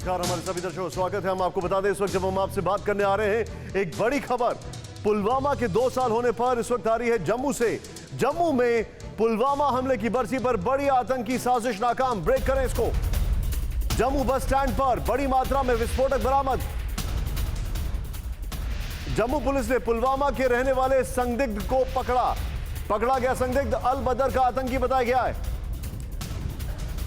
नमस्कार, हमारे सभी दर्शकों स्वागत है। हम आपको बता दें इस वक्त जब हम आपसे बात करने आ रहे हैं, एक बड़ी खबर पुलवामा के 2 साल होने पर इस वक्त आ रही है जम्मू से। जम्मू में पुलवामा हमले की बरसी पर बड़ी आतंकी साजिश नाकाम। ब्रेक करें इसको। जम्मू बस स्टैंड पर बड़ी मात्रा में विस्फोटक बरामद। जम्मू पुलिस ने पुलवामा के रहने वाले संदिग्ध को पकड़ा गया संदिग्ध अल बदर का आतंकी बताया गया है।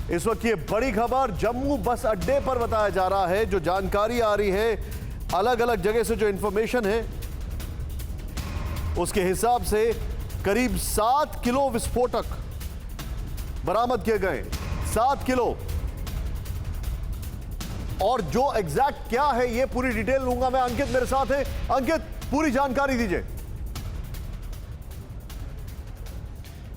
इस वक्त ये बड़ी खबर जम्मू बस अड्डे पर बताया जा रहा है। जो जानकारी आ रही है अलग अलग जगह से, जो इंफॉर्मेशन है उसके हिसाब से करीब 7 किलो विस्फोटक बरामद किए गए। 7 किलो। और जो एग्जैक्ट क्या है ये पूरी डिटेल लूंगा मैं। अंकित मेरे साथ है। अंकित, पूरी जानकारी दीजिए।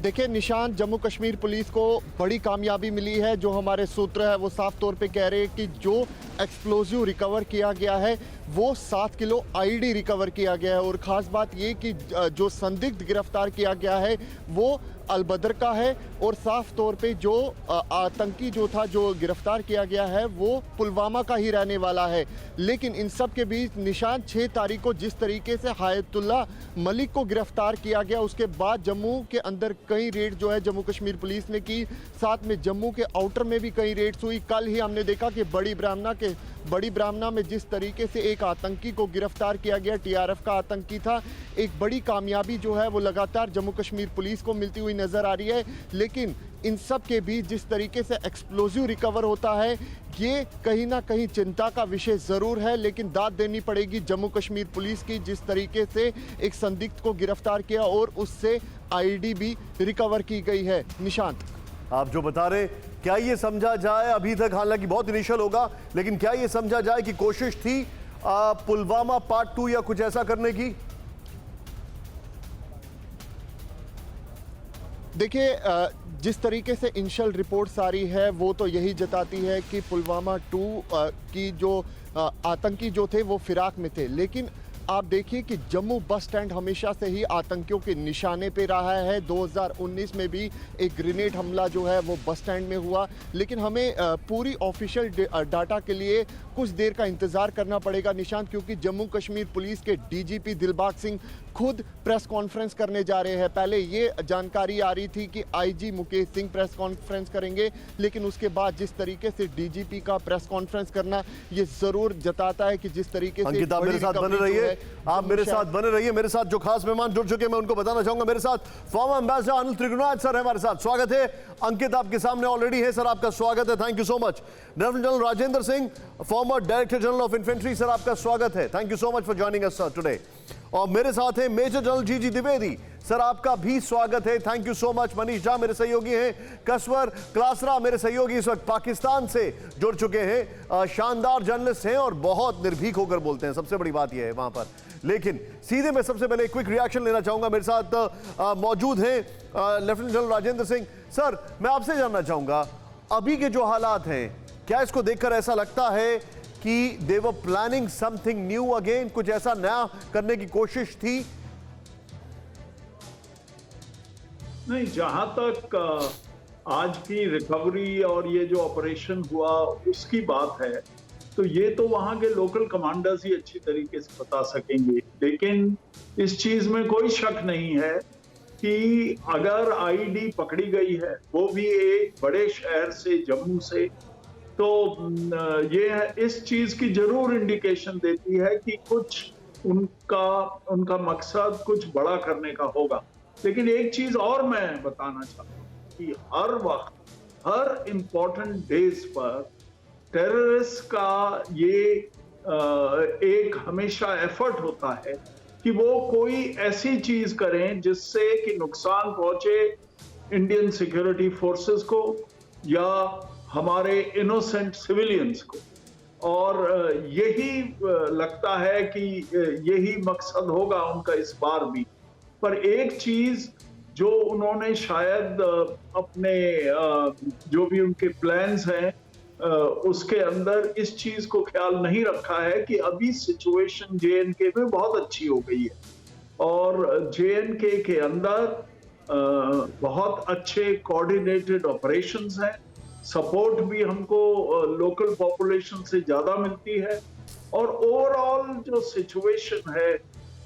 देखिए निशांत, जम्मू कश्मीर पुलिस को बड़ी कामयाबी मिली है। जो हमारे सूत्र है वो साफ तौर पे कह रहे हैं कि जो एक्सप्लोजिव रिकवर किया गया है वो 7 किलो आईडी रिकवर किया गया है। और ख़ास बात ये कि जो संदिग्ध गिरफ्तार किया गया है वो अलबदर का है। और साफ तौर पे जो आतंकी जो था, जो गिरफ्तार किया गया है वो पुलवामा का ही रहने वाला है। लेकिन इन सब के बीच निशान 6 तारीख को जिस तरीके से हायतुल्ला मलिक को गिरफ्तार किया गया, उसके बाद जम्मू के अंदर कई रेड जो है जम्मू कश्मीर पुलिस ने की। साथ में जम्मू के आउटर में भी कई रेड्स हुई। कल ही हमने देखा कि बड़ी ब्राह्मणा में जिस तरीके से एक आतंकी को गिरफ्तार किया गया, टीआरएफ का आतंकी था। एक बड़ी कामयाबी जो है वो लगातार जम्मू कश्मीर पुलिस को मिलती हुई नजर आ रही है। लेकिन इन सब के बीच जिस तरीके से एक्सप्लोजिव रिकवर होता है ये कहीं ना कहीं चिंता का विषय जरूर है। लेकिन दाद देनी पड़ेगी जम्मू कश्मीर पुलिस की, जिस तरीके से एक संदिग्ध को गिरफ्तार किया और उससे आईडी भी रिकवर की गई है। निशांत, आप जो बता रहे, क्या ये समझा जाए, अभी तक हालांकि बहुत इनिशियल होगा, लेकिन क्या ये समझा जाए कि कोशिश थी पुलवामा पार्ट 2 या कुछ ऐसा करने की? देखिए जिस तरीके से इनिशियल रिपोर्ट्स आ रही है वो तो यही जताती है कि पुलवामा 2 की जो आतंकी जो थे वो फिराक में थे। लेकिन आप देखिए कि जम्मू बस स्टैंड हमेशा से ही आतंकियों के निशाने पे रहा है। 2019 में भी एक ग्रेनेड हमला जो है वो बस स्टैंड में हुआ। लेकिन हमें पूरी ऑफिशियल डाटा के लिए कुछ देर का इंतज़ार करना पड़ेगा निशांत, क्योंकि जम्मू कश्मीर पुलिस के डीजीपी दिलबाग सिंह खुद प्रेस कॉन्फ्रेंस करने जा रहे हैं। पहले ये जानकारी आ रही थी कि IG Mukesh Singh press conference करेंगे, लेकिन उसके बाद जिस तरीके से डीजीपी का प्रेस कॉन्फ्रेंस करना ये जरूर जताता है कि जिस तरीके से आप मेरे साथ बने रहिए। आप मेरे साथ बने रहिए। मेरे साथ जो खास मेहमान जुड़ चुके हैं मैं उनको बताना चाहूंगा। मेरे साथ फॉर्मर एम्बेसडर अनिल त्रिगुनाथ सर है हमारे साथ। स्वागत है। अंकित आपके सामने ऑलरेडी है सर, आपका स्वागत है। Thank you so much. Lieutenant general Rajendra Singh, farmer director general of infantry, sir आपका स्वागत है। Thank you so much for joining us sir today. और मेरे साथ है मेजर जनरल जीजी द्विवेदी, सर आपका भी स्वागत है। Thank you so much. Manish Jha मेरे सहयोगी हैं। कसवर क्लासरा मेरे सहयोगी इस वक्त पाकिस्तान से जुड़ चुके हैं। शानदार जर्नलिस्ट हैं और बहुत निर्भीक होकर बोलते हैं, सबसे बड़ी बात यह है वहां पर। लेकिन सीधे मैं सबसे पहले क्विक रिएक्शन लेना चाहूंगा। मेरे साथ मौजूद हैं lieutenant general Rajendra Singh. Sir मैं आपसे जानना चाहूंगा, अभी के जो हालात हैं, क्या इसको देखकर ऐसा लगता है कि they were planning something new again, कुछ ऐसा नया करने की कोशिश थी? नहीं, जहां तक आज की रिकवरी और ये जो ऑपरेशन हुआ उसकी बात है, तो ये तो वहां के लोकल कमांडर्स ही अच्छी तरीके से बता सकेंगे। लेकिन इस चीज में कोई शक नहीं है कि अगर आईडी पकड़ी गई है, वो भी एक बड़े शहर से, जम्मू से, तो ये इस चीज की जरूर इंडिकेशन देती है कि कुछ उनका मकसद कुछ बड़ा करने का होगा। लेकिन एक चीज और मैं बताना चाहता हूँ कि हर वक्त, हर इंपॉर्टेंट डेज पर टेररिस्ट का ये एक हमेशा एफर्ट होता है कि वो कोई ऐसी चीज करें जिससे कि नुकसान पहुंचे इंडियन सिक्योरिटी फोर्सेस को या हमारे इनोसेंट सिविलियंस को। और यही लगता है कि यही मकसद होगा उनका इस बार भी। पर एक चीज जो उन्होंने शायद अपने जो भी उनके प्लान्स हैं उसके अंदर इस चीज को ख्याल नहीं रखा है कि अभी सिचुएशन जेएनके में बहुत अच्छी हो गई है और जेएनके के अंदर बहुत अच्छे कोऑर्डिनेटेड ऑपरेशंस हैं सपोर्ट भी हमको लोकल पॉपुलेशन से ज्यादा मिलती है, और ओवरऑल जो सिचुएशन है,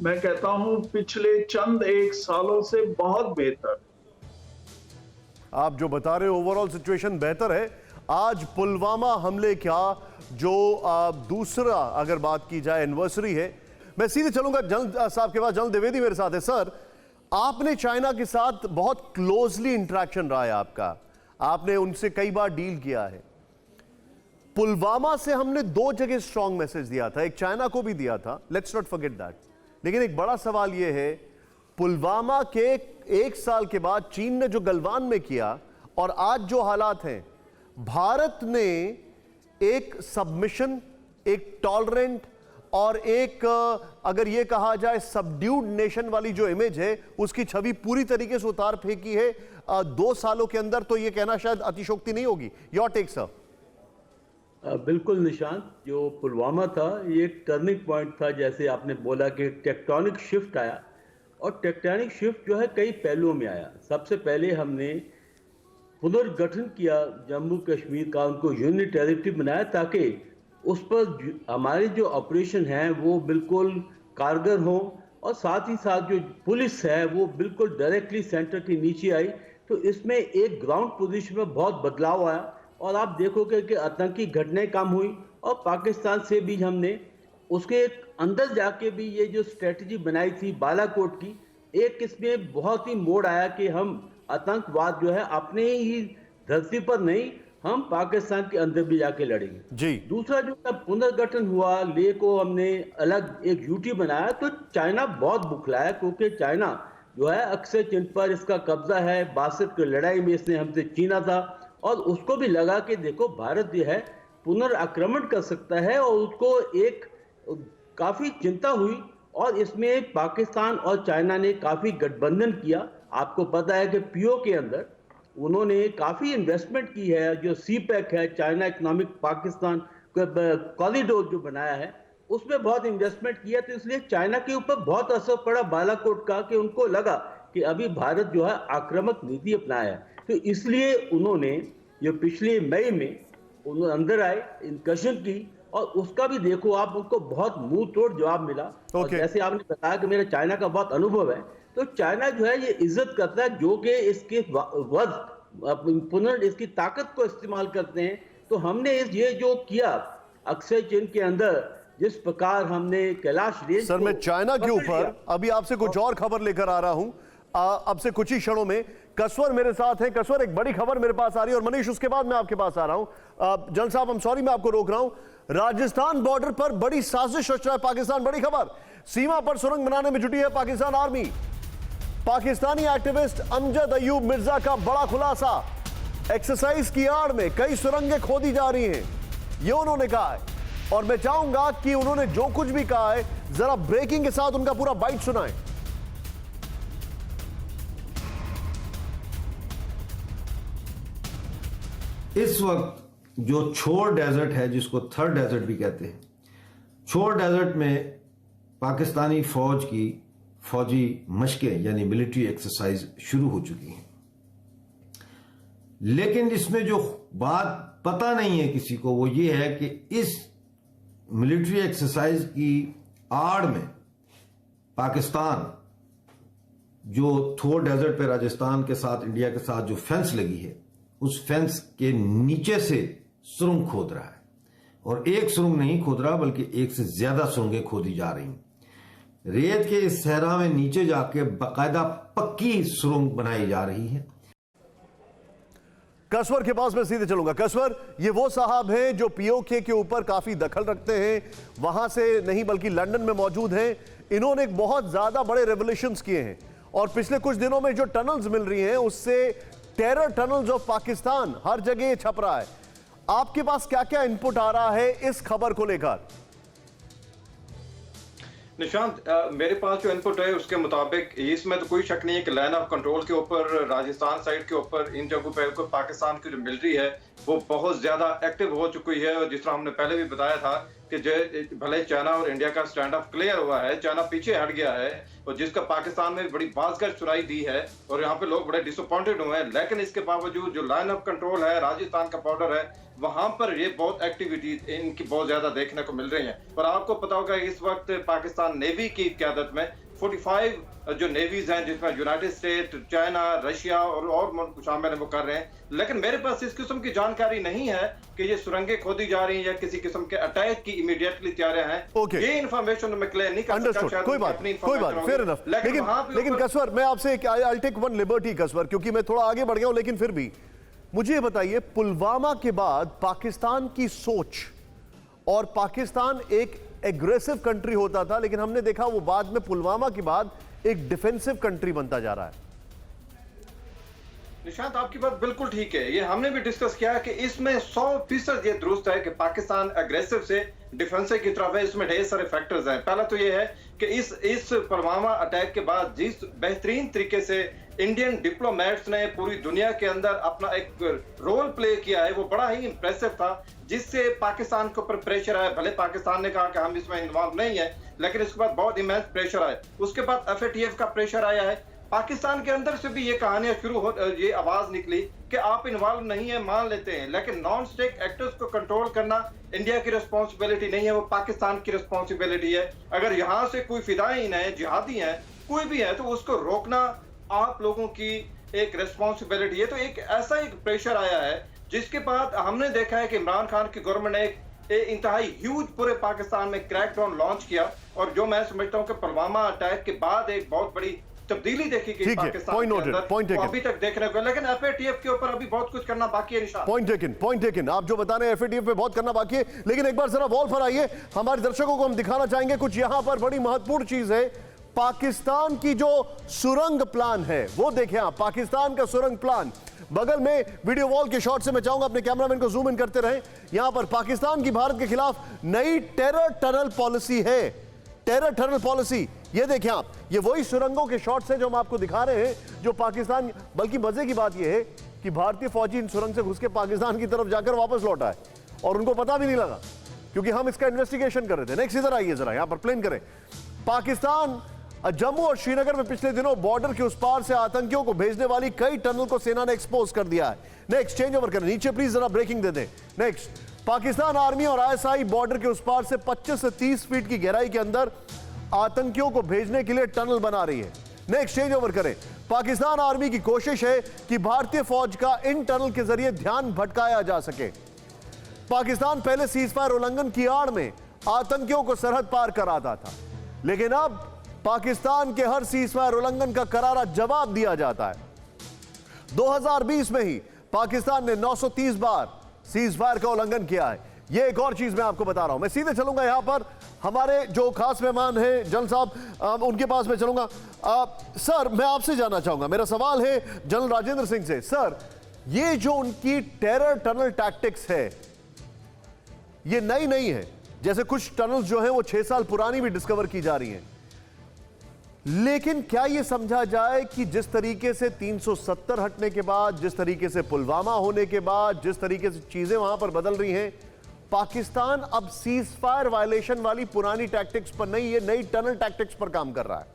मैं कहता हूं पिछले चंद एक सालों से बहुत बेहतर। आप जो बता रहे हो ओवरऑल सिचुएशन बेहतर है। आज पुलवामा हमले का जो दूसरा अगर बात की जाए एनिवर्सरी है, मैं सीधे चलूंगा जनरल साहब के पास। जनरल द्विवेदी मेरे साथ है। सर, आपने चाइना के साथ बहुत क्लोजली इंटरेक्शन रहा है आपका, आपने उनसे कई बार डील किया है। पुलवामा से हमने दो जगह स्ट्रॉन्ग मैसेज दिया था, एक चाइना को भी दिया था, लेट्स नॉट फॉरगेट दैट। लेकिन एक बड़ा सवाल यह है, पुलवामा के एक साल के बाद चीन ने जो गलवान में किया और आज जो हालात हैं, भारत ने एक सबमिशन, एक टॉलरेंट और एक अगर यह कहा जाए सबड्यूड नेशन वाली जो इमेज है, उसकी छवि पूरी तरीके से उतार फेंकी है 2 सालों के अंदर। तो यह कहना शायद अतिशोक्ति नहीं होगी। Your take sir. बिल्कुल निशांत, जो पुलवामा था ये एक टर्निंग पॉइंट था, जैसे आपने बोला कि टेक्टोनिक शिफ्ट आया, और टेक्टोनिक शिफ्ट जो है कई पहलुओं में आया। सबसे पहले हमने पुनर्गठन किया जम्मू कश्मीर का, उनको यूनिट टेरिटरी बनाया ताकि उस पर हमारे जो ऑपरेशन हैं वो बिल्कुल कारगर हों, और साथ ही साथ जो पुलिस है वो बिल्कुल डायरेक्टली सेंटर के नीचे आई। तो इसमें एक ग्राउंड पोजीशन में बहुत बदलाव आया, और आप देखोगे कि आतंकी घटनाएं कम हुई, और पाकिस्तान से भी हमने उसके अंदर जाके भी ये जो स्ट्रेटजी बनाई थी बालाकोट की, एक इसमें बहुत ही मोड़ आया कि हम आतंकवाद जो है अपने ही धरती पर नहीं, हम पाकिस्तान के अंदर भी जाके लड़ेंगे जी। दूसरा जो पुनर्गठन हुआ, ले को हमने अलग एक यूटी बनाया, तो चाइना बहुत बुखलाया, क्योंकि चाइना जो है अक्सर चीन पर इसका कब्जा है। 62 की लड़ाई में इसने हमसे छीना था, और उसको भी लगा कि देखो भारत जो है पुनर्आक्रमण कर सकता है, और उसको एक काफी चिंता हुई, और इसमें पाकिस्तान और चाइना ने काफी गठबंधन किया। आपको पता है कि पीओ के अंदर उन्होंने काफी इन्वेस्टमेंट की है, जो सीपैक है, चाइना इकोनॉमिक पाकिस्तान कॉरिडोर जो बनाया है, उसमें बहुत इन्वेस्टमेंट किया। तो इसलिए चाइना के ऊपर बहुत असर पड़ा बालाकोट का, कि उनको लगा कि अभी भारत जो है आक्रामक नीति अपनाया है। तो इसलिए उन्होंने ये पिछले मई में उन्होंने अंदर आए, इनकशन की, और उसका भी देखो आप, उनको बहुत मुंह तोड़ जवाब मिला। और जैसे आपने बताया कि मेरा चाइना का बहुत अनुभव है, तो चाइना जो है ये इज्जत करता है जो कि इसके इसकी ताकत को इस्तेमाल करते हैं। तो हमने ये जो किया अक्सर चीन के अंदर, जिस प्रकार हमने कैलाश रेंज, सर मैं चाइना के ऊपर अभी आपसे कुछ और खबर लेकर आ रहा हूं। अब से कुछ ही क्षणों में कसवर मेरे साथ है। कसवर, एक बड़ी खबर मेरे पास आ रही है, और मनीष उसके बाद मैं आपके पास आ रहा हूं। जनरल साहब, I'm सॉरी मैं आपको रोक रहा हूं। राजस्थान बॉर्डर पर बड़ी साजिश रच रहा है पाकिस्तान। बड़ी खबर, सीमा पर सुरंग बनाने में जुटी है पाकिस्तान आर्मी। पाकिस्तानी एक्टिविस्ट अमजद अयूब मिर्जा का बड़ा खुलासा, एक्सरसाइज की आड़ में कई सुरंगें खोदी जा रही हैं, ये उन्होंने कहा है। और मैं चाहूंगा कि उन्होंने जो कुछ भी कहा है जरा ब्रेकिंग के साथ उनका पूरा बाइट सुनाएं। इस वक्त जो छोर डेजर्ट है, जिसको थर्ड डेजर्ट भी कहते हैं, छोर डेजर्ट में पाकिस्तानी फौज की फौजी मशकें यानी मिलिट्री एक्सरसाइज शुरू हो चुकी हैं। लेकिन इसमें जो बात पता नहीं है किसी को, वो ये है कि इस मिलिट्री एक्सरसाइज की आड़ में पाकिस्तान जो थोर डेजर्ट पे राजस्थान के साथ, इंडिया के साथ जो फेंस लगी है, उस फेंस के नीचे से सुरंग खोद रहा है। और एक सुरंग नहीं खोद रहा, बल्कि एक से ज्यादा सुरंगें खोदी जा रही हैं। रेत के इस सहरा में नीचे जाके बाकायदा पक्की सुरंग बनाई जा रही है। कसवर के पास मैं सीधे चलूंगा। कसवर, ये वो साहब हैं जो पीओके के ऊपर काफी दखल रखते हैं, वहां से नहीं बल्कि लंदन में मौजूद हैं। इन्होंने एक बहुत ज्यादा बड़े रेवोल्यूशंस किए हैं, और पिछले कुछ दिनों में जो टनल्स मिल रही हैं उससे टेरर टनल्स ऑफ पाकिस्तान हर जगह छप रहा है। आपके पास क्या क्या इनपुट आ रहा है इस खबर को लेकर? निशांत, मेरे पास जो इनपुट है उसके मुताबिक इसमें तो कोई शक नहीं है कि लाइन ऑफ कंट्रोल के ऊपर, राजस्थान साइड के ऊपर, इन जगहों पर पाकिस्तान की जो मिलिट्री है वो बहुत ज्यादा एक्टिव हो चुकी है। और जिस तरह हमने पहले भी बताया था कि भले चाइना और इंडिया का स्टैंड ऑफ क्लियर हुआ है, चाइना पीछे हट गया है और जिसका पाकिस्तान में बड़ी बाज़गर सुनाई दी है और यहाँ पे लोग बड़े डिसअपॉइंटेड हुए हैं, लेकिन इसके बावजूद जो लाइन ऑफ कंट्रोल है, राजस्थान का बॉर्डर है, वहां पर ये बहुत एक्टिविटी इनकी बहुत ज्यादा देखने को मिल रही है। और आपको पता होगा इस वक्त पाकिस्तान नेवी की क़यादत में 45 जो नेवीज हैं, जिसमें यूनाइटेड स्टेट, चाइना, रशिया और मुल्क शामिल है, वो कर रहे हैं। लेकिन मेरे पास इस किस्म की जानकारी नहीं है कि ये सुरंगें खोदी जा रही हैं या किसी किस्म के अटैक की इमीडिएटली तैयारियां हैं। Okay. ये इन्फॉर्मेशन मैं क्लियर नहीं कर सकता। अंडरस्टूड, कोई बात, फेयर इनफ। लेकिन कसवर, मैं आपसे आई टेक वन लिबर्टी कसवर, क्योंकि मैं थोड़ा आगे बढ़ गया हूं, लेकिन फिर भी मुझे बताइए, पुलवामा के बाद पाकिस्तान की सोच, और पाकिस्तान एक एग्रेसिव कंट्री होता था, लेकिन हमने देखा वो बाद में पुलवामा के बाद एक डिफेंसिव कंट्री बनता जा रहा है। निशांत, आपकी बात बिल्कुल ठीक है। ये हमने भी डिस्कस किया कि इसमें 100% ये दुरुस्त है कि पाकिस्तान अग्रेसिव से डिफेंसिव की तरफ है। इसमें ढेर सारे फैक्टर्स हैं। पहला तो ये है कि इस पुलवामा अटैक के बाद जिस बेहतरीन तरीके से इंडियन डिप्लोमेट्स ने पूरी दुनिया के अंदर अपना एक रोल प्ले किया है, वो बड़ा ही इंप्रेसिव था, जिससे पाकिस्तान के ऊपर प्रेशर आया। भले पाकिस्तान ने कहा कि हम इसमें इन्वॉल्व नहीं है, लेकिन इसके बाद बहुत इमेंस प्रेशर आया। उसके बाद FATF का प्रेशर आया है। पाकिस्तान के अंदर से भी ये कहानियां ये आवाज निकली कि आप इन्वॉल्व नहीं है, मान लेते हैं, लेकिन नॉन स्टेट एक्टर्स को कंट्रोल करना इंडिया की रिस्पॉन्सिबिलिटी नहीं है, वो पाकिस्तान की रिस्पॉन्सिबिलिटी है। अगर यहाँ से कोई फिदायीन है, जिहादी है, कोई भी है, तो उसको रोकना आप लोगों की एक रिस्पॉन्सिबिलिटी है। तो एक ऐसा एक प्रेशर आया है, जिसके बाद हमने देखा है कि इमरान खान की गवर्नमेंट ने एक इंतहाई ह्यूज पूरे पाकिस्तान में क्रैकडाउन लॉन्च किया, और जो मैं समझता हूँ कि पुलवामा अटैक के बाद एक बहुत बड़ी तब्दीली देखी गई पाकिस्तान के अंदर, अभी तक देखने को। लेकिन FATF के ऊपर अभी बहुत कुछ करना बाकी है। निशान, पॉइंट टेकन। आप जो बता रहे हैं FATF पे बहुत करना बाकी है, लेकिन एक बार जरा वॉल पर आइए, हमारे दर्शकों को हम दिखाना चाहेंगे कुछ यहां पर बड़ी महत्वपूर्ण चीज है। पाकिस्तान की जो सुरंग प्लान है वो देखें आप, पाकिस्तान का सुरंग प्लान। बगल में वीडियो वॉल के शॉट से मैं चाहूंगा अपने कैमरामैन को जूम इन करते रहें। यहां पर पाकिस्तान की भारत के खिलाफ नई टेरर टनल पॉलिसी है, टेरर टनल पॉलिसी। ये देखें आप, ये वही सुरंगों के शॉट्स हैं जो हम आपको दिखा रहे हैं, जो पाकिस्तान, बल्कि मजे की बात यह है कि भारतीय फौजी इन सुरंग से घुस के पाकिस्तान की तरफ जाकर वापस लौटा है और उनको पता भी नहीं लगा, क्योंकि हम इसका इन्वेस्टिगेशन कर रहे थे। नेक्स्ट इधर आइए जरा, यहां पर प्लेन करें। पाकिस्तान जम्मू और श्रीनगर में पिछले दिनों बॉर्डर के उस पार से आतंकियों को भेजने वाली कई टनल को सेना ने एक्सपोज कर दिया है। नेक्स्ट, चेंज ओवर करें, नीचे प्लीज जरा ब्रेकिंग दे दें। नेक्स्ट, पाकिस्तान आर्मी और ISI बॉर्डर के उस पार से 25 से 30 फीट की गहराई के अंदर आतंकियों को भेजने के लिए टनल बना रही है। नेक्स्ट, चेंज ओवर करें। पाकिस्तान आर्मी की कोशिश है कि भारतीय फौज का इन टनल के जरिए ध्यान भटकाया जा सके। पाकिस्तान पहले सीजफायर उल्लंघन की आड़ में आतंकियों को सरहद पार कराता था, लेकिन अब पाकिस्तान के हर सीजफायर उल्लंघन का करारा जवाब दिया जाता है। 2020 में ही पाकिस्तान ने 930 बार सीजफायर का उल्लंघन किया है। यह एक और चीज मैं आपको बता रहा हूं। मैं सीधे चलूंगा यहां पर हमारे जो खास मेहमान हैं जनरल साहब, उनके पास मैं चलूंगा। सर, मैं आपसे जानना चाहूंगा, मेरा सवाल है जनरल राजेंद्र सिंह से। सर, ये जो उनकी टेरर टनल टैक्टिक्स है, ये नई नहीं है। जैसे कुछ टनल्स जो हैं वो 6 साल पुरानी भी डिस्कवर की जा रही हैं, लेकिन क्या यह समझा जाए कि जिस तरीके से 370 हटने के बाद, जिस तरीके से पुलवामा होने के बाद, जिस तरीके से चीजें वहां पर बदल रही हैं, पाकिस्तान अब सीज फायर वायलेशन वाली पुरानी टैक्टिक्स पर नहीं, ये नई टनल टैक्टिक्स पर काम कर रहा है?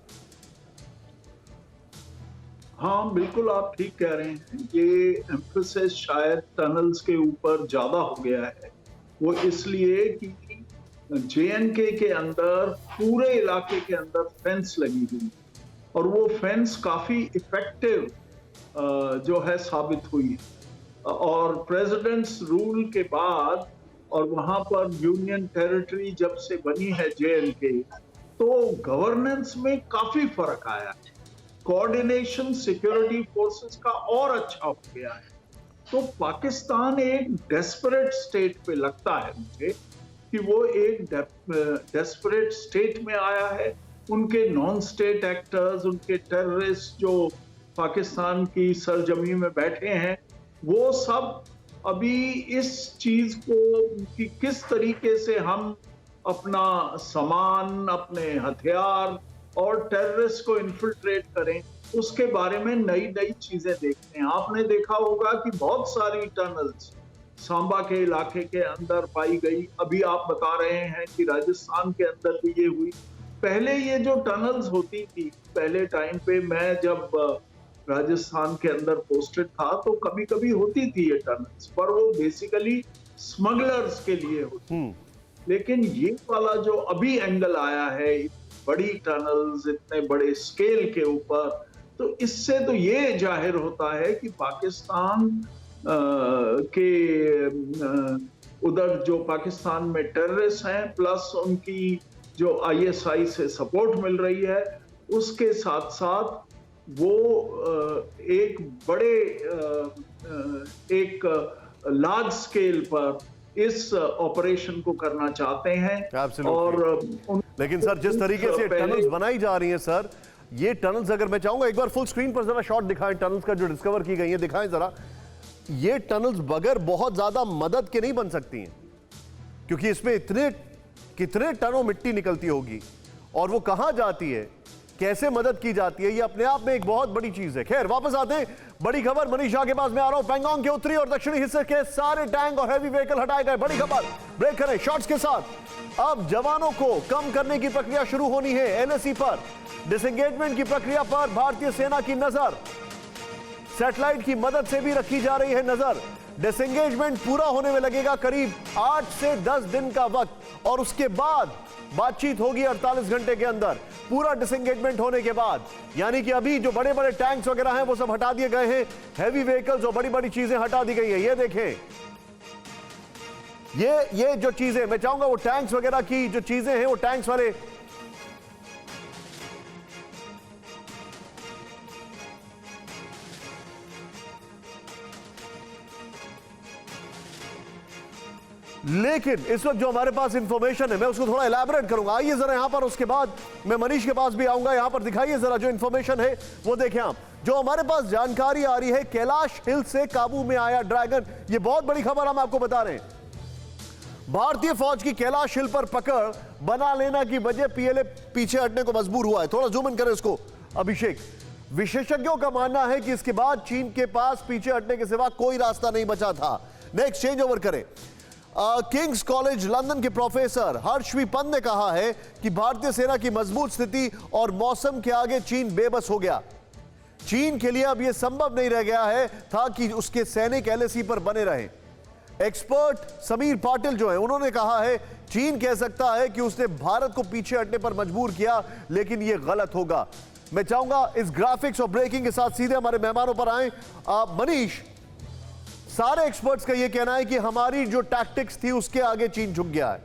हाँ, बिल्कुल आप ठीक कह रहे हैं। ये एम्फेसिस शायद टनल्स के ऊपर ज्यादा हो गया है। वो इसलिए कि JNK के अंदर, पूरे इलाके के अंदर फेंस लगी हुई, और वो फेंस काफी इफेक्टिव जो है साबित हुई है। और प्रेसिडेंट्स रूल के बाद और वहां पर यूनियन टेरिटरी जब से बनी है JNK, तो गवर्नेंस में काफी फर्क आया है। कोऑर्डिनेशन सिक्योरिटी फोर्सेस का और अच्छा हो गया है। तो पाकिस्तान एक डेस्परेट स्टेट पे लगता है मुझे कि वो एक डेस्परेट स्टेट में आया है। उनके नॉन स्टेट एक्टर्स, उनके टेररिस्ट जो पाकिस्तान की सरजमी में बैठे हैं, वो सब अभी इस चीज को कि किस तरीके से हम अपना सामान, अपने हथियार और टेररिस्ट को इन्फिल्ट्रेट करें, उसके बारे में नई नई चीजें देखते हैं। आपने देखा होगा कि बहुत सारी टनल्स सांबा के इलाके के अंदर पाई गई। अभी आप बता रहे हैं कि राजस्थान के अंदर भी ये हुई। पहले ये जो टनल्स होती थी, पहले टाइम पे मैं जब राजस्थान के अंदर पोस्टेड था तो कभी कभी होती थी ये टनल्स, पर वो बेसिकली स्मगलर्स के लिए होती। लेकिन ये वाला जो अभी एंगल आया है, बड़ी टनल्स इतने बड़े स्केल के ऊपर, तो इससे तो ये जाहिर होता है कि पाकिस्तान के उधर जो पाकिस्तान में टेररिस्ट हैं, प्लस उनकी जो आईएसआई से सपोर्ट मिल रही है, उसके साथ साथ वो एक बड़े एक लार्ज स्केल पर इस ऑपरेशन को करना चाहते हैं। और लेकिन सर, जिस तरीके से टनल्स बनाई जा रही हैं सर, ये टनल्स, अगर मैं चाहूंगा एक बार फुल स्क्रीन पर जरा शॉट दिखाएं टनल्स का जो डिस्कवर की गई है, दिखाएं जरा। ये टनल्स बगैर बहुत ज्यादा मदद के नहीं बन सकती हैं, क्योंकि इसमें कितने टनों मिट्टी निकलती होगी और वो कहां जाती है, कैसे मदद की जाती है, ये अपने आप में एक बहुत बड़ी चीज है। खैर, वापस आते हैं बड़ी खबर मनीष शाह के पास मैं आ रहा हूं। पैंगोंग के उत्तरी और दक्षिणी हिस्से के सारे टैंक और हैवी व्हीकल हटाए गए। बड़ी खबर, ब्रेक करें शॉट्स के साथ। अब जवानों को कम करने की प्रक्रिया शुरू होनी है। एलएसी पर डिसएंगेजमेंट की प्रक्रिया पर भारतीय सेना की नजर सैटेलाइट की मदद से भी रखी जा रही है नजर। डिसएंगेजमेंट पूरा होने में लगेगा करीब 8 से 10 दिन का वक्त, और उसके बाद बातचीत होगी 48 घंटे के अंदर, पूरा डिसएंगेजमेंट होने के बाद। यानी कि अभी जो बड़े बड़े टैंक्स वगैरह हैं वो सब हटा दिए गए हैं, हैवी व्हीकल्स और बड़ी बड़ी चीजें हटा दी गई है। ये देखें, ये जो चीजें, मैं चाहूंगा वो टैंक्स वगैरह की जो चीजें हैं, वो टैंक्स वाले लेकिन इस वक्त जो हमारे पास इंफॉर्मेशन है, मैं उसको थोड़ा इलैबोरेट करूंगा। आइए जरा यहां पर, उसके बाद मैं मनीष के पास भी आऊंगा। यहां पर दिखाइए जरा जो इंफॉर्मेशन है वो देखें आप। जो हमारे पास जानकारी आ रही है, कैलाश हिल से काबू में आया ड्रैगन। ये बहुत बड़ी खबर हम आपको बता रहे हैं। भारतीय फौज की कैलाश हिल पर पकड़ बना लेना की वजह पीएलए पीछे हटने को मजबूर हुआ है। थोड़ा जूम इन करें इसको अभिषेक। विशेषज्ञों का मानना है कि इसके बाद चीन के पास पीछे हटने के सिवा कोई रास्ता नहीं बचा था। नेक्स्ट चेंज ओवर करें। किंग्स कॉलेज लंदन के प्रोफेसर हर्षवी पंत ने कहा है कि भारतीय सेना की मजबूत स्थिति और मौसम के आगे चीन बेबस हो गया। चीन के लिए अब यह संभव नहीं रह गया है था कि उसके सैनिक एलएसी पर बने रहे। एक्सपर्ट समीर पाटिल जो है, उन्होंने कहा है चीन कह सकता है कि उसने भारत को पीछे हटने पर मजबूर किया, लेकिन यह गलत होगा। मैं चाहूंगा इस ग्राफिक्स और ब्रेकिंग के साथ सीधे हमारे मेहमानों पर आए। मनीष, सारे एक्सपर्ट्स का यह कहना है कि हमारी जो टैक्टिक्स थी उसके आगे चीन झुक गया है।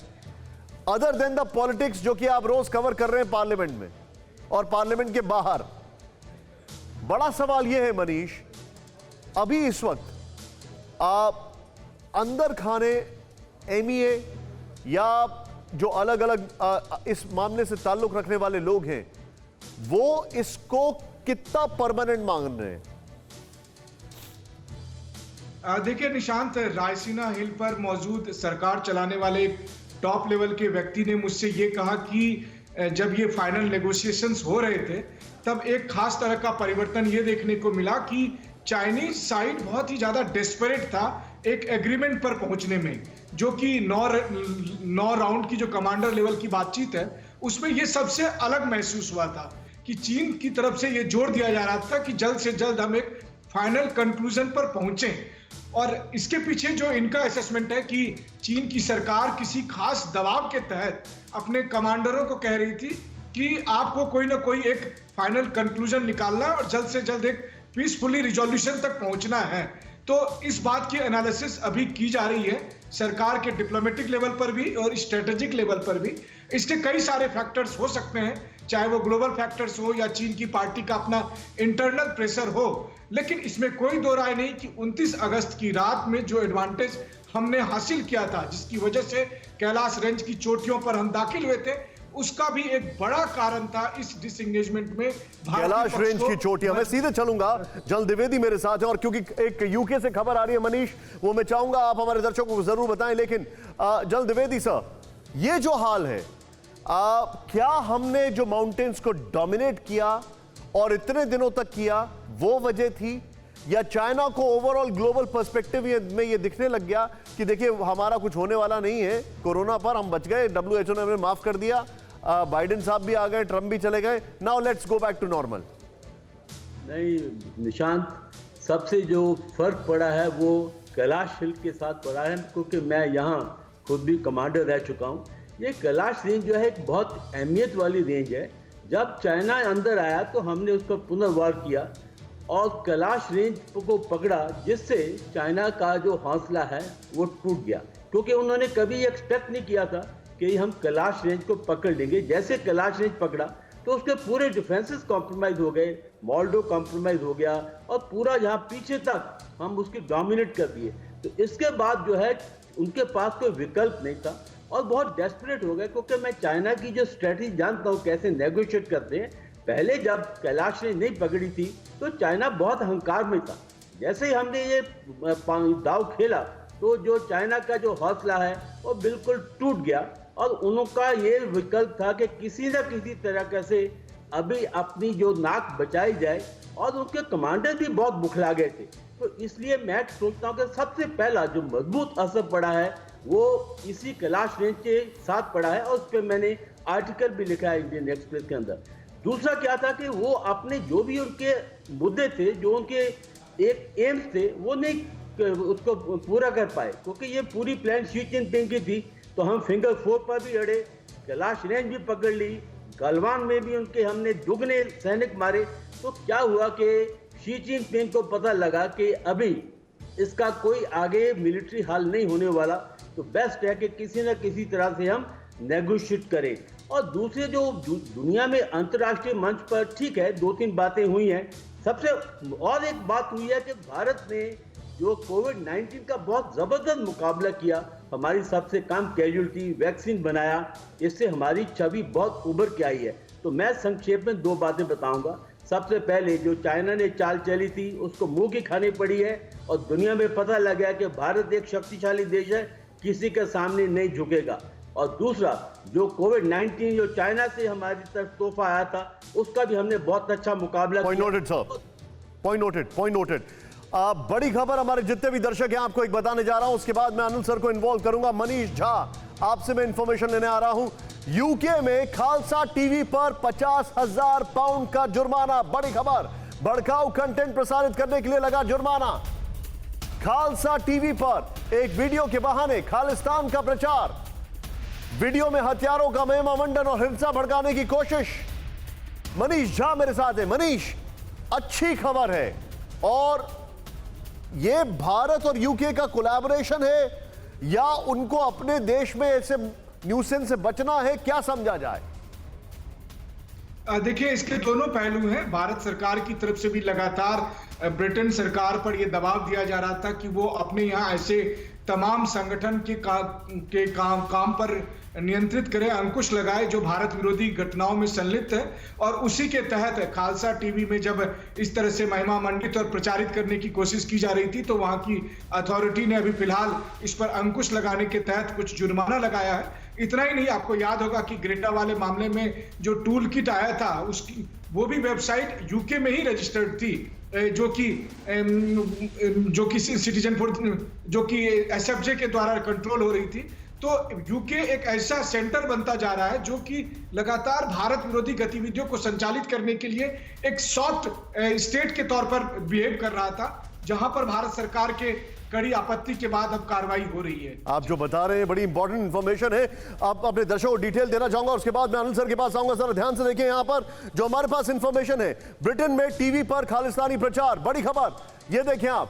अदर देन द पॉलिटिक्स जो कि आप रोज कवर कर रहे हैं पार्लियामेंट में और पार्लियामेंट के बाहर, बड़ा सवाल यह है मनीष, अभी इस वक्त आप अंदर खाने एमईए या जो अलग अलग इस मामले से ताल्लुक रखने वाले लोग हैं, वो इसको कितना परमानेंट मांग रहे हैं? देखिए निशांत, रायसीना हिल पर मौजूद सरकार चलाने वाले टॉप लेवल के व्यक्ति ने मुझसे ये कहा कि जब ये फाइनल नेगोशिएशंस हो रहे थे तब एक खास तरह का परिवर्तन ये देखने को मिला कि चाइनीज साइड बहुत ही ज्यादा डेस्परेट था एक एग्रीमेंट पर पहुंचने में, जो कि 9 राउंड की जो कमांडर लेवल की बातचीत है उसमें ये सबसे अलग महसूस हुआ था कि चीन की तरफ से ये जोर दिया जा रहा था कि जल्द से जल्द हम एक फाइनल कंक्लूजन पर पहुंचे। और इसके पीछे जो इनका असेसमेंट है कि चीन की सरकार किसी खास दबाव के तहत अपने कमांडरों को कह रही थी कि आपको कोई ना कोई एक फाइनल कंक्लूजन निकालना और जल्द से जल्द एक पीसफुली रिजोल्यूशन तक पहुंचना है। तो इस बात की एनालिसिस अभी की जा रही है सरकार के डिप्लोमेटिक लेवल पर भी और स्ट्रेटेजिक लेवल पर भी। इसके कई सारे फैक्टर्स हो सकते हैं, चाहे वो ग्लोबल फैक्टर्स हो या चीन की पार्टी का अपना इंटरनल प्रेशर हो, लेकिन इसमें कोई दो राय नहीं कि 29 अगस्त की रात में जो एडवांटेज हमने हासिल किया था, जिसकी वजह से कैलाश रेंज की चोटियों पर हम दाखिल हुए थे, उसका भी एक बड़ा कारण था इस डिसएंगेजमेंट में। कैलाश रेंज की चोटियां, मैं सीधे चलूंगा, जल द्विवेदी मेरे साथ है, और क्योंकि एक यूके से खबर आ रही है मनीष, वो मैं चाहूंगा आप हमारे दर्शकों को जरूर बताएं। लेकिन जल द्विवेदी सर, ये जो हाल है, क्या हमने जो माउंटेन्स को डोमिनेट किया और इतने दिनों तक किया वो वजह थी, या चाइना को ओवरऑल ग्लोबल पर्सपेक्टिव में ये दिखने लग गया कि देखिए हमारा कुछ होने वाला नहीं है कोरोना पर, हम बच गए, WHO ने हमें माफ कर दिया, बाइडेन साहब भी आ गए, ट्रंप भी चले गए, now let's go back to normal? नहीं निशांत, सबसे जो फर्क पड़ा है वो कैलाश हिल के साथ पड़ा है, क्योंकि मैं यहाँ खुद भी कमांडर रह चुका हूँ। ये कैलाश रेंज जो है एक बहुत अहमियत वाली रेंज है। जब चाइना अंदर आया तो हमने उसका पुनर्वार किया और कैलाश रेंज को पकड़ा, जिससे चाइना का जो हौसला है वो टूट गया, क्योंकि उन्होंने कभी एक्सपेक्ट नहीं किया था कि हम कैलाश रेंज को पकड़ लेंगे। जैसे कैलाश रेंज पकड़ा तो उसके पूरे डिफेंसेस कॉम्प्रोमाइज हो गए, मॉल्डो कॉम्प्रोमाइज हो गया और पूरा यहाँ पीछे तक हम उसकी डोमिनेट कर दिए। तो इसके बाद जो है उनके पास कोई विकल्प नहीं था और बहुत डेस्परेट हो गए, क्योंकि मैं चाइना की जो स्ट्रेटजी जानता हूँ कैसे नेगोशिएट करते हैं। पहले जब कैलाश रेंज नहीं पकड़ी थी तो चाइना बहुत अहंकार में था। जैसे ही हमने ये दाव खेला तो जो चाइना का जो हौसला है वो बिल्कुल टूट गया और उनका ये विकल्प था कि किसी न किसी तरह से अभी अपनी जो नाक बचाई जाए, और उनके कमांडर भी बहुत बुखला गए थे। तो इसलिए मैं सोचता हूँ कि सबसे पहला जो मजबूत असर पड़ा है वो इसी कैलाश रेंज के साथ पड़ा है और उस पर मैंने आर्टिकल भी लिखा है इंडियन एक्सप्रेस के अंदर। दूसरा क्या था कि वो अपने जो भी उनके मुद्दे थे, जो उनके एक एम्स थे, वो नहीं उसको पूरा कर पाए, क्योंकि ये पूरी प्लान शी जिनपिंग की थी। तो हम फिंगर 4 पर भी अड़े, कैलाश रेंज भी पकड़ ली, गलवान में भी उनके हमने दुगने सैनिक मारे। तो क्या हुआ कि शी जिनपिंग को पता लगा कि अभी इसका कोई आगे मिलिट्री हल नहीं होने वाला, तो बेस्ट है कि किसी न किसी तरह से हम नेगोशिएट करें। और दूसरे जो दुनिया में अंतर्राष्ट्रीय मंच पर ठीक है 2-3 बातें हुई हैं। सबसे और एक बात हुई है कि भारत ने जो कोविड-19 का बहुत जबरदस्त मुकाबला किया, हमारी सबसे कम कैजुअल्टी, वैक्सीन बनाया, इससे हमारी छवि बहुत उभर के आई है। तो मैं संक्षेप में 2 बातें बताऊंगा। सबसे पहले जो चाइना ने चाल चली थी उसको मुंह की खानी पड़ी है और दुनिया में पता लग गया कि भारत एक शक्तिशाली देश है, किसी के सामने नहीं झुकेगा। और दूसरा जो कोविड-19 जो चाइना से हमारी तरफ तोहफा आया था उसका भी हमने बहुत अच्छा मुकाबला किया। Point noted. बड़ी खबर हमारे जितने भी दर्शक हैं आपको एक बताने जा रहा हूं, उसके बाद मैं अनिल सर को इन्वॉल्व करूंगा। मनीष झा आपसे मैं इंफॉर्मेशन लेने आ रहा हूं। यूके में खालसा टीवी पर 50,000 पाउंड का जुर्माना। बड़ी खबर, भड़काऊ कंटेंट प्रसारित करने के लिए लगा जुर्माना। खालसा टीवी पर एक वीडियो के बहाने खालिस्तान का प्रचार, वीडियो में हथियारों का महिमामंडन और हिंसा भड़काने की कोशिश। मनीष झा मेरे साथ है। मनीष, अच्छी खबर है और ये भारत और यूके का कोलैबोरेशन है या उनको अपने देश में ऐसे न्यूसेंस से बचना है, क्या समझा जाए? देखिए इसके दोनों पहलू हैं। भारत सरकार की तरफ से भी लगातार ब्रिटेन सरकार पर यह दबाव दिया जा रहा था कि वो अपने यहाँ ऐसे तमाम संगठन के काम पर नियंत्रित करे, अंकुश लगाए जो भारत विरोधी घटनाओं में संलिप्त है। और उसी के तहत खालसा टीवी में जब इस तरह से महिमा मंडित और प्रचारित करने की कोशिश की जा रही थी तो वहां की अथॉरिटी ने अभी फिलहाल इस पर अंकुश लगाने के तहत कुछ जुर्माना लगाया है। इतना ही नहीं, आपको याद होगा कि ग्रेटा वाले मामले में जो टूल किट आया था उसकी वो भी वेबसाइट यूके में ही रजिस्टर्ड थी, जो कि सिटीजन फॉर जो कि एसएफजे के द्वारा कंट्रोल हो रही थी। तो यूके एक ऐसा सेंटर बनता जा रहा है जो कि लगातार भारत विरोधी गतिविधियों को संचालित करने के लिए एक सॉफ्ट स्टेट के तौर पर बिहेव कर रहा था, जहां पर भारत सरकार के कड़ी आपत्ति के बाद अब कार्रवाई हो रही है। आप जो बता रहे हैं बड़ी इंपॉर्टेंट इंफॉर्मेशन है। आप अपने दर्शकों को डिटेल देना चाहूंगा, उसके बाद मैं अनिल सर के पास आऊंगा। सर ध्यान से देखिए, यहां पर जो हमारे पास इंफॉर्मेशन है, ब्रिटेन में टीवी पर खालिस्तानी प्रचार। बड़ी खबर ये देखें आप,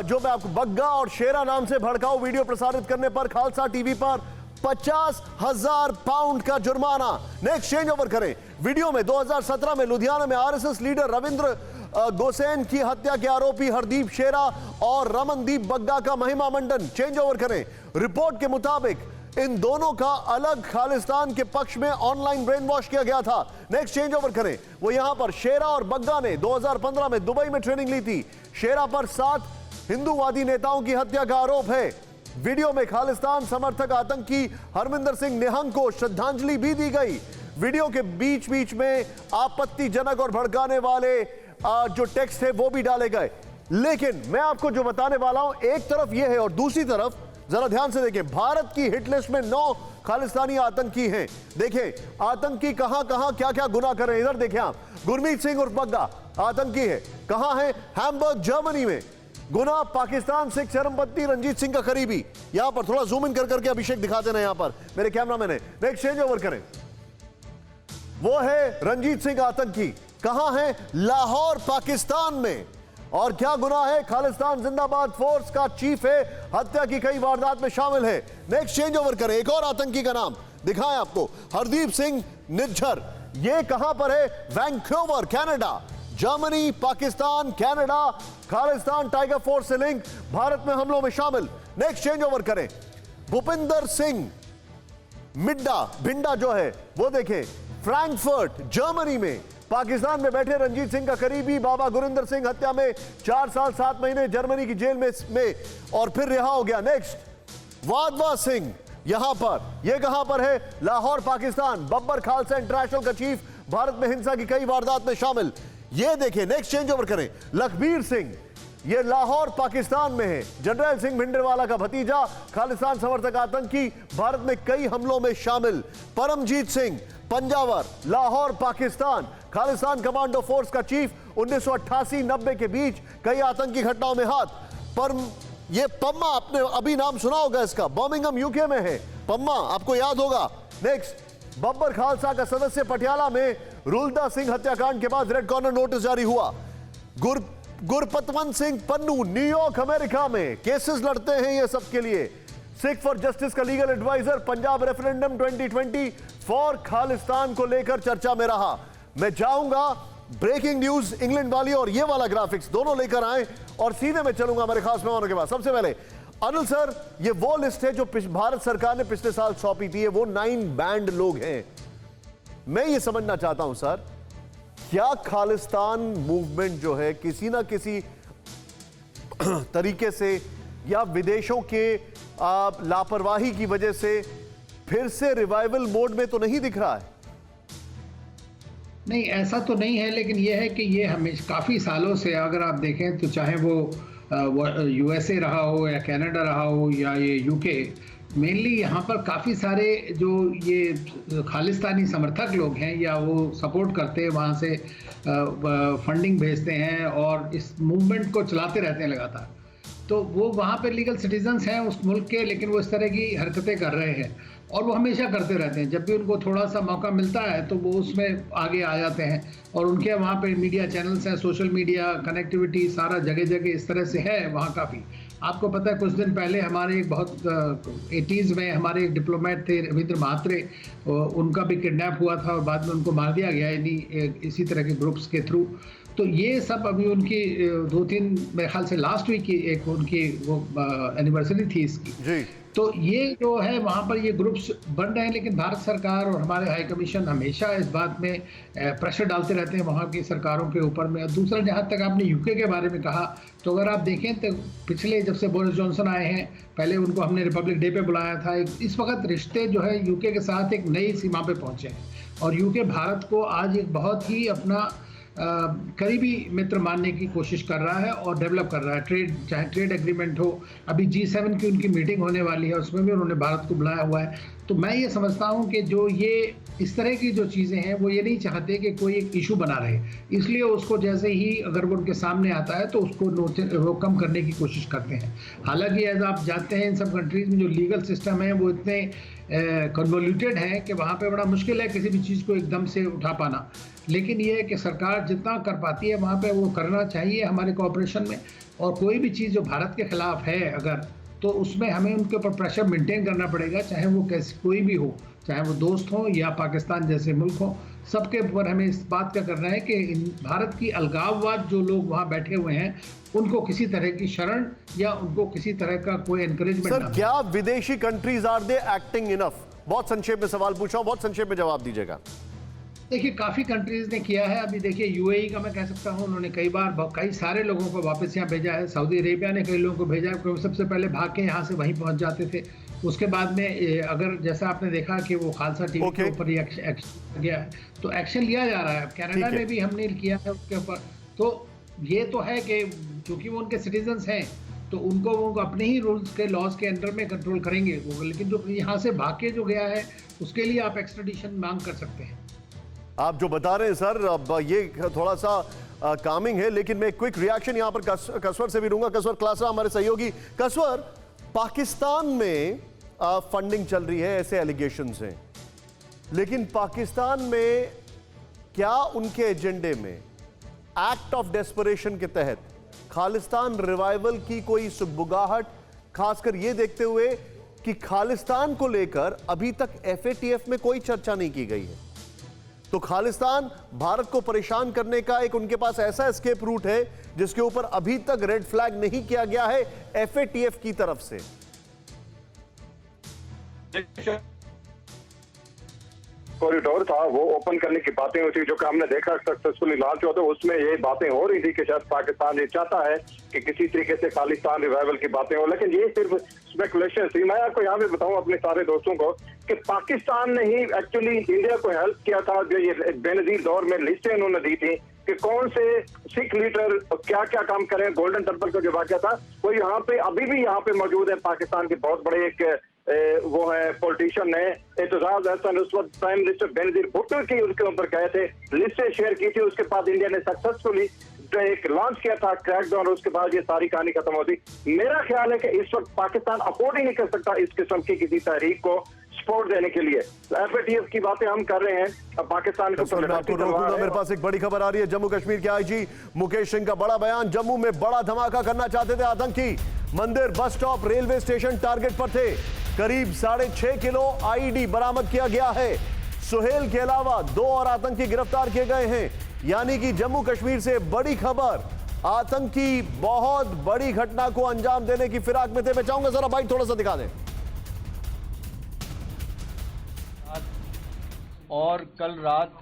जो मैं आपको बग्गा और शेरा नाम से भड़काऊ वीडियो प्रसारित करने पर खालसा टीवी पर 50,000 पाउंड का जुर्माना। नेक्स्ट चेंज ओवर करें। वीडियो में 2017 में लुधियाना में आरएसएस लीडर रविंद्र गोसेन की हत्या के आरोपी हरदीप शेरा और रमनदीप बग्गा का महिमा मंडन। चेंज ओवर करें। रिपोर्ट के मुताबिक इन दोनों का अलग खालिस्तान के पक्ष में ऑनलाइन ब्रेन वॉश किया गया था। नेक्स्ट चेंज ओवर करें। वो यहां पर शेरा और बग्गा ने 2015 में दुबई में ट्रेनिंग ली थी। शेरा पर 7 हिंदूवादी नेताओं की हत्या का आरोप है। वीडियो में खालिस्तान समर्थक आतंकी हरमिंदर सिंह निहंग को श्रद्धांजलि भी दी गई। वीडियो के बीच बीच में आपत्तिजनक और भड़काने वाले जो टेक्स्ट है वो भी डाले गए। लेकिन मैं आपको जो बताने वाला हूं, एक तरफ यह है और दूसरी तरफ जरा ध्यान से देखें, भारत की हिट लिस्ट में 9 खालिस्तानी आतंकी हैं। देखें आतंकी कहां कहां क्या क्या गुनाह कर रहे हैं। इधर देखें आप, गुरमीत सिंह उर्फ बग्गा आतंकी है, कहां है? हैम्बर्ग जर्मनी में। गुना पाकिस्तान सिख चरमपंथी रंजीत सिंह का करीबी। यहां पर थोड़ा जूम इन कर करके अभिषेक दिखा देना, यहां पर मेरे कैमरामैन है, नेक्स्ट चेंज ओवर करें। वो है रंजीत सिंह आतंकी, कहां है? लाहौर पाकिस्तान में। और क्या गुनाह है? खालिस्तान जिंदाबाद फोर्स का चीफ है, हत्या की कई वारदात में शामिल है। नेक्स्ट चेंज ओवर करें, एक और आतंकी का नाम दिखाएं आपको, हरदीप सिंह निज्जर। ये कहां पर है? Vancouver Canada. Germany, Pakistan, Canada, Khalistan tiger force से लिंक, भारत में हमलों में शामिल। नेक्स्ट चेंज ओवर करें, भूपिंदर सिंह भिंडा जो है वो देखें, फ्रैंकफर्ट जर्मनी में। पाकिस्तान में बैठे रंजीत सिंह का करीबी बाबा गुरिंदर सिंह हत्या में 4 साल 7 महीने जर्मनी की जेल में और फिर रिहा हो गया। नेक्स्ट वाधवा सिंह, यहां पर, यह कहां पर है? लाहौर पाकिस्तान। बब्बर खालसा इंटरनेशनल का चीफ, भारत में हिंसा की कई वारदात में शामिल। ये देखें, नेक्स्ट चेंज ओवर करें, लखबीर सिंह, ये लाहौर पाकिस्तान में है। जनरल सिंह भिंडरवाला का भतीजा, खालिस्तान समर्थक आतंकी, भारत में कई हमलों में शामिल। परमजीत सिंह पंजावर, लाहौर पाकिस्तान, खालिस्तान कमांडो फोर्स का चीफ, 1988-90 के बीच कई आतंकी घटनाओं में हाथ। पर ये पम्मा, आपने अभी नाम सुना होगा इसका, बर्मिंघम यूके में है पम्मा, आपको याद होगा। नेक्स्ट, बब्बर खालसा का सदस्य, पटियाला में रुलदा सिंह हत्याकांड के बाद रेड कॉर्नर नोटिस जारी हुआ। गुरपतवंत सिंह पन्नू, न्यूयॉर्क अमेरिका में केसेस लड़ते हैं ये सबके लिए। सिख फॉर जस्टिस का legal advisor, Punjab referendum 2020 for Khalistan को लेकर चर्चा में रहा। मैं जाऊंगा ब्रेकिंग न्यूज इंग्लैंड वाली और ये वाला ग्राफिक्स दोनों लेकर आए और सीधे मैं चलूंगा हमारे खास मेहमानों के पास। सबसे पहले अनिल सर, ये वो लिस्ट है जो भारत सरकार ने पिछले साल सौंपी थी, वो 9 बैंड लोग हैं। मैं ये समझना चाहता हूं सर, क्या खालिस्तान मूवमेंट जो है किसी ना किसी तरीके से या विदेशों के लापरवाही की वजह से फिर से रिवाइवल मोड में तो नहीं दिख रहा है? नहीं, ऐसा तो नहीं है, लेकिन यह है कि ये हमेशा काफ़ी सालों से अगर आप देखें तो चाहे वो यूएसए रहा हो या कनाडा रहा हो या ये यूके, मेनली यहाँ पर काफ़ी सारे जो ये खालिस्तानी समर्थक लोग हैं या वो सपोर्ट करते हैं, वहाँ से फंडिंग भेजते हैं और इस मूवमेंट को चलाते रहते हैं लगातार। तो वो वहाँ पे लीगल सिटीजन्स हैं उस मुल्क के, लेकिन वो इस तरह की हरकतें कर रहे हैं और वो हमेशा करते रहते हैं। जब भी उनको थोड़ा सा मौका मिलता है तो वो उसमें आगे आ जाते हैं और उनके वहाँ पे मीडिया चैनल्स हैं, सोशल मीडिया कनेक्टिविटी सारा जगह जगह इस तरह से है वहाँ काफ़ी। आपको पता है कुछ दिन पहले हमारे एक बहुत 80s में हमारे एक डिप्लोमेट थे रविंद्र महात्रे, उनका भी किडनैप हुआ था और बाद में उनको मार दिया गया इसी तरह के ग्रुप्स के थ्रू। तो ये सब अभी उनकी 2-3 मेरे ख्याल से लास्ट वीक की एक उनकी वो एनिवर्सरी थी इसकी जी। तो ये जो है वहाँ पर ये ग्रुप्स बन रहे हैं, लेकिन भारत सरकार और हमारे हाई कमीशन हमेशा इस बात में प्रेशर डालते रहते हैं वहाँ की सरकारों के ऊपर में। दूसरा, जहाँ तक आपने यूके के बारे में कहा, तो अगर आप देखें तो पिछले जब से बोरिस जॉनसन आए हैं, पहले उनको हमने रिपब्लिक डे पे बुलाया था। इस वक्त रिश्ते जो है यूके के साथ एक नई सीमा पे पहुँचे हैं और यूके भारत को आज एक बहुत ही अपना करीबी मित्र मानने की कोशिश कर रहा है और डेवलप कर रहा है। ट्रेड, चाहे ट्रेड एग्रीमेंट हो, अभी G7 की उनकी मीटिंग होने वाली है, उसमें भी उन्होंने भारत को बुलाया हुआ है। तो मैं ये समझता हूँ कि जो ये इस तरह की जो चीज़ें हैं वो ये नहीं चाहते कि कोई एक इशू बना रहे, इसलिए उसको जैसे ही अगर वो उनके सामने आता है तो उसको वो कम करने की कोशिश करते हैं। हालांकि एज आप जानते हैं इन सब कंट्रीज़ में जो लीगल सिस्टम है वो इतने कन्वोल्यूटेड है कि वहाँ पे बड़ा मुश्किल है किसी भी चीज़ को एकदम से उठा पाना। लेकिन ये है कि सरकार जितना कर पाती है वहाँ पे वो करना चाहिए हमारे कोऑपरेशन में। और कोई भी चीज़ जो भारत के खिलाफ है अगर, तो उसमें हमें उनके ऊपर प्रेशर मेंटेन करना पड़ेगा, चाहे वो कैसे कोई भी हो, चाहे वो दोस्त हो या पाकिस्तान जैसे मुल्क हो। सबके ऊपर हमें इस बात का करना है कि भारत की अलगाववाद जो लोग वहाँ बैठे हुए हैं उनको किसी तरह की शरण या उनको किसी तरह का कोई एनकरेजमेंट। सर, क्या विदेशी countries are they acting enough? बहुत संक्षेप में सवाल पूछा हूं, बहुत संक्षेप में जवाब दीजिएगा। देखिए, काफ़ी कंट्रीज़ ने किया है। अभी देखिए यूएई का मैं कह सकता हूँ, उन्होंने कई सारे लोगों को वापस यहाँ भेजा है। सऊदी अरेबिया ने कई लोगों को भेजा है, क्योंकि सबसे पहले भाग के यहाँ से वहीं पहुँच जाते थे। उसके बाद में अगर जैसा आपने देखा कि वो खालसा टीवी के ऊपर एक्शन गया है तो एक्शन लिया जा रहा है। कनाडा में भी हमने किया है उसके ऊपर। तो ये तो है कि चूंकि वो उनके सिटीजन्स हैं तो उनको वो अपने ही रूल्स के लॉज के अंडर में कंट्रोल करेंगे वो, लेकिन जो यहाँ से भाग के जो गया है उसके लिए आप एक्स्ट्राडिशन मांग कर सकते हैं। आप जो बता रहे हैं सर, अब ये थोड़ा सा कामिंग है, लेकिन मैं क्विक रिएक्शन यहां पर कसवर से भी लूंगा। कसवर क्लासा हमारे सहयोगी। कसवर, पाकिस्तान में फंडिंग चल रही है, ऐसे एलिगेशंस हैं, लेकिन पाकिस्तान में क्या उनके एजेंडे में एक्ट ऑफ डेस्परेशन के तहत खालिस्तान रिवाइवल की कोई सुगबुगाहट, खासकर यह देखते हुए कि खालिस्तान को लेकर अभी तक एफएटीएफ में कोई चर्चा नहीं की गई है, तो खालिस्तान भारत को परेशान करने का एक उनके पास ऐसा एस्केप रूट है जिसके ऊपर अभी तक रेड फ्लैग नहीं किया गया है एफएटीएफ की तरफ से? कॉरिडोर था वो ओपन करने की बातें हुई थी, जो कि हमने देखा सक्सेसफुली लॉन्च हुआ, तो उसमें ये बातें हो रही थी कि शायद पाकिस्तान ये चाहता है कि किसी तरीके से खालिस्तान रिवाइवल की बातें हो, लेकिन ये सिर्फ स्पेकुलेशन थी। मैं आपको यहाँ पे बताऊं अपने सारे दोस्तों को कि पाकिस्तान ने ही एक्चुअली इंडिया को हेल्प किया था। जो ये बेनजीर दौर में लिस्टें उन्होंने दी थी कि कौन से सिख लीडर क्या क्या काम करें। गोल्डन टेम्पल का जो वाक़या था वो यहाँ पे अभी भी यहाँ पे मौजूद है। पाकिस्तान के बहुत बड़े एक वो है पॉलिटिशियन है एतजाज हसन, उस वक्त प्राइम मिनिस्टर बेनजीर भुट्टो की उसके ऊपर गए थे, लिस्टें शेयर की थी। उसके बाद इंडिया ने सक्सेसफुली एक लॉन्च किया था क्रैकडाउन, उसके बाद ये सारी कहानी खत्म होती। मेरा ख्याल है कि इस वक्त पाकिस्तान अफोर्ड ही नहीं कर सकता इस किस्म की किसी तहरीक को सपोर्ट देने के लिए। एफएटीएफ की बातें हम कर रहे हैं, अब पाकिस्तान को मेरे पास एक बड़ी खबर आ रही है। जम्मू कश्मीर के आईजी मुकेश सिंह का बड़ा बयान। जम्मू में बड़ा धमाका करना चाहते थे आतंकी, मंदिर, bus stop, railway station target पर थे। करीब 6.5 किलो आईडी बरामद किया गया है। सुहेल के अलावा 2 और आतंकी गिरफ्तार किए गए हैं। यानी कि जम्मू कश्मीर से बड़ी खबर, आतंकी बहुत बड़ी घटना को अंजाम देने की फिराक में थे। मैं चाहूंगा जरा बाइक थोड़ा सा दिखा दें। और कल रात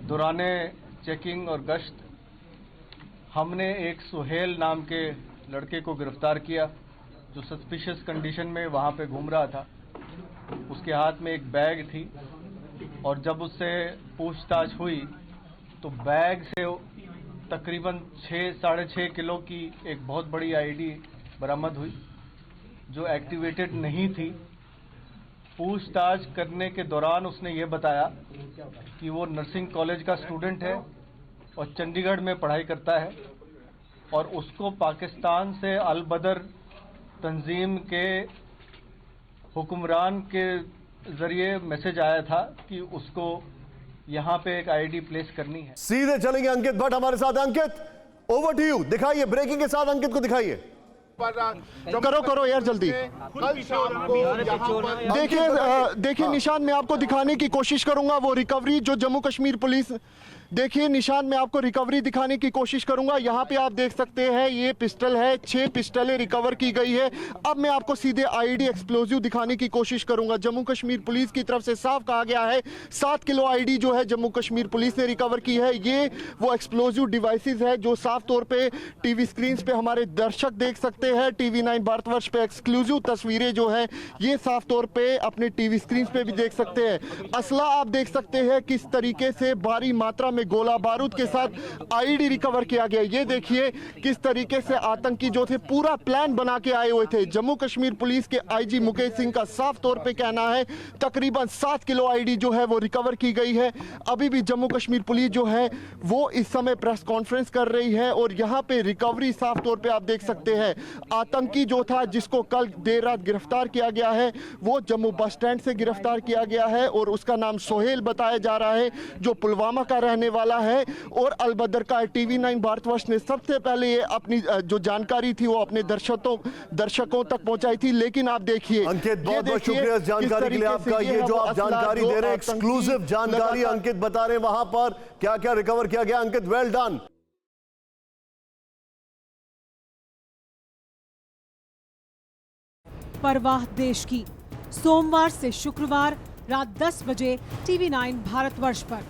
दौराने चेकिंग और गश्त हमने एक सुहेल नाम के लड़के को गिरफ्तार किया, जो सस्पिशियस कंडीशन में वहाँ पे घूम रहा था। उसके हाथ में एक बैग थी और जब उससे पूछताछ हुई तो बैग से तकरीबन 6-6.5 किलो की एक बहुत बड़ी आईडी बरामद हुई, जो एक्टिवेटेड नहीं थी। पूछताछ करने के दौरान उसने ये बताया कि वो नर्सिंग कॉलेज का स्टूडेंट है और चंडीगढ़ में पढ़ाई करता है, और उसको पाकिस्तान से अल बदर तंजीम के हुक्मरान के जरिए मैसेज आया था कि उसको यहाँ पे एक आईडी प्लेस करनी है। सीधे चलेंगे अंकित भट्ट हमारे साथ। अंकित, ओवर टू यू। दिखाइए ब्रेकिंग के साथ, अंकित को दिखाइए। करो यार जल्दी। कल शाम को यहाँ पर देखिए निशान, मैं आपको दिखाने की कोशिश करूंगा वो रिकवरी जो जम्मू कश्मीर पुलिस, देखिए निशान, मैं आपको रिकवरी दिखाने की कोशिश करूंगा। यहाँ पे आप देख सकते हैं ये पिस्टल है, 6 पिस्टलें रिकवर की गई है। अब मैं आपको सीधे आईडी एक्सप्लोजिव दिखाने की कोशिश करूंगा। जम्मू कश्मीर पुलिस की तरफ से साफ कहा गया है 7 किलो आईडी जो है जम्मू कश्मीर पुलिस ने रिकवर की है। ये वो एक्सप्लोजिव डिवाइसेस है जो साफ तौर पे टीवी स्क्रीन पे हमारे दर्शक देख सकते हैं। TV9 भारतवर्ष पे एक्सक्लूसिव तस्वीरें जो है ये साफ तौर पे अपने टीवी स्क्रीन पे भी देख सकते हैं। असला आप देख सकते हैं किस तरीके से भारी मात्रा में गोला बारूद के साथ आईडी रिकवर किया गया। ये देखिए किस तरीके से आतंकी जो थे पूरा प्लान बना के आए हुए थे। जम्मू कश्मीर पुलिस के आईजी मुकेश सिंह का साफ तौर पे कहना है तकरीबन 7 किलो आईडी जो है वो रिकवर की गई है। अभी भी जम्मू कश्मीर पुलिस जो है वो इस समय प्रेस कॉन्फ्रेंस कर रही है और यहाँ पे रिकवरी साफ तौर पे आप देख सकते हैं। आतंकी जो था जिसको कल देर रात गिरफ्तार किया गया है वो जम्मू बस स्टैंड से गिरफ्तार किया गया है और उसका नाम सोहेल बताया जा रहा है, जो पुलवामा का रहने वाला है और अलबदर का। TV9 भारतवर्ष ने सबसे पहले ये अपनी जो जानकारी थी वो अपने दर्शकों तक पहुंचाई थी। लेकिन आप देखिए अंकित, बहुत बहुत शुक्रिया इस जानकारी के लिए आपका। ये जो आप जानकारी दे रहे हैं, एक्सक्लूसिव जानकारी अंकित बता रहे हैं वहां पर क्या क्या रिकवर किया गया। अंकित, वेल डन। परवाह देश की, सोमवार से शुक्रवार रात 10 बजे TV9 भारतवर्ष पर।